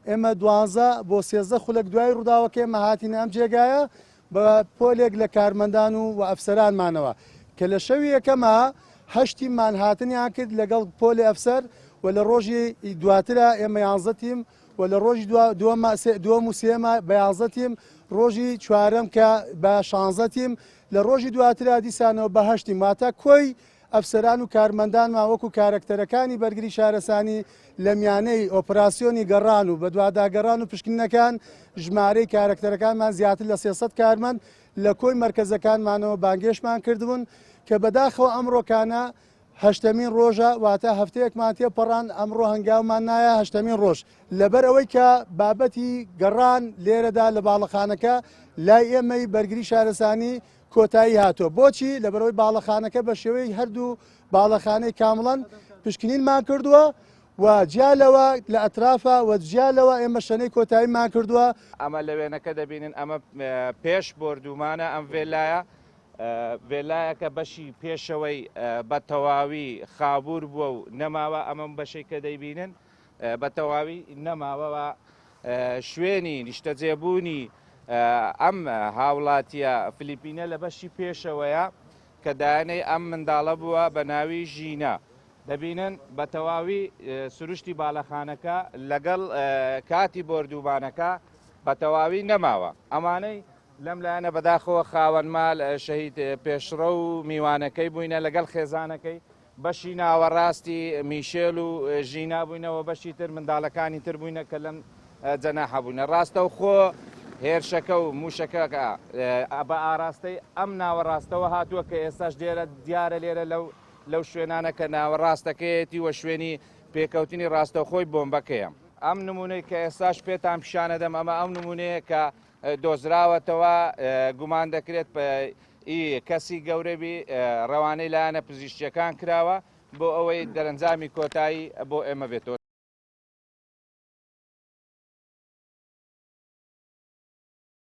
ئێمە 12 بۆ 13 خولەک دوای ڕووداوەکە ئێمە هاتینە ئەم جێگایە بە پۆلێک لە کارمەندان و ئەفسەرانمانەوە کە لە شەوی یەکەمە هەشتیمان هاتنیان کرد لەگەڵ پۆلی ئەفسەر و لە ڕۆژی دواترە ئێمە 11 تیم و لە ڕۆژی دووەم و سێمە بە 11 تیم ڕۆژی چوارەم کە بە 16 تیم لە ڕۆژی دواترە دیسانەوە بە هەشتی ماتە کۆی ئەفسەران و کارمەندانمان وەکو کارکتەرەکانی بەرگری شارەسانی لە میانەی ئۆپراسیۆنی گەڕان و بە دوواداگەڕان و پشکنینەکان ژمارەی کارکتەرەکانمان زیاتر لە 300 کارمەند لە کۆی مەرکەزەکانمانەوە بانگێشمان کردبوون کە بەداخەوە ئەمڕۆکانە هەشتمین ڕۆژە واتە هەفتەیەکمان تێپەڕان ئەمڕۆ هەنگاومان نایە هەشتمین ڕۆژ لەبەر ئەوەی کە بابەتی گەڕان لێرەدا لە باڵەخانەکە لای ئێمەی بەرگری شارەسانی کۆتایی هاتووە بۆچی لەبەرەوەی باڵەخانەکە بە شێوەی هەردوو باڵەخانەی کامڵەن پشکنینمان کردووە و جیالەوە لە ئەترافە و جیالەوە ئێمە شەنەی کۆتاییمان کردووە ئەمە لە وێنەکە دەبینن ئەمە پێش بردومانە ئەم وێلایە وێلایەکە بەشی پێشەوەی بە تەواوی خابوور بووە و نەماوە ئەمەم بەشەی کە دەیبینن بە تەواوی نەماوەوە شوێنی نیشتەجێبوونی ئەم هاوڵاتیە فلیپینە لە بەشی پێشەوەیە کە دایانەی ئەم منداڵە بووە بە ناوی ژینە دەبینن بە تەواوی سروشتی باڵەخانەکە لەگەڵ کاتی بردومانەکە بە تەواوی نەماوە ئەمانەی لەم لایەنە بەداخەوە خاوەن مال شەهید پێشڕە و میوانەکەی بووینە لەگەڵ خێزانەکەی بەشی ناوەڕاستی میشێل و ژینا بووینەوە بەشی تر منداڵەکانی تر بووینە کە لەم جەناحە بووینە ڕاستە و خۆ هێرشەکە و موشەکە بە ئاراستەی ئەم ناوەڕاستەوە هاتووە کە ئێستاش دیارە لێرە لەو شوێنانە کە ناوەڕاستەکەیەتی وە شوێنی پێکەوتنی ڕاستەوخۆی بۆمبەکەیە ئەم نمونەی کە ئێستاش پێتان پیشانە دەم ئەمە ئەم نمونەیە کە دۆزراوەتەوە گومان دەکرێت کەسی گەورەبی ڕەوانەی لایەنە پزیشکیەکان کراوە بۆ ئەوەی دەرەنجامی کۆتایی بۆ ئێمە بێتەوە.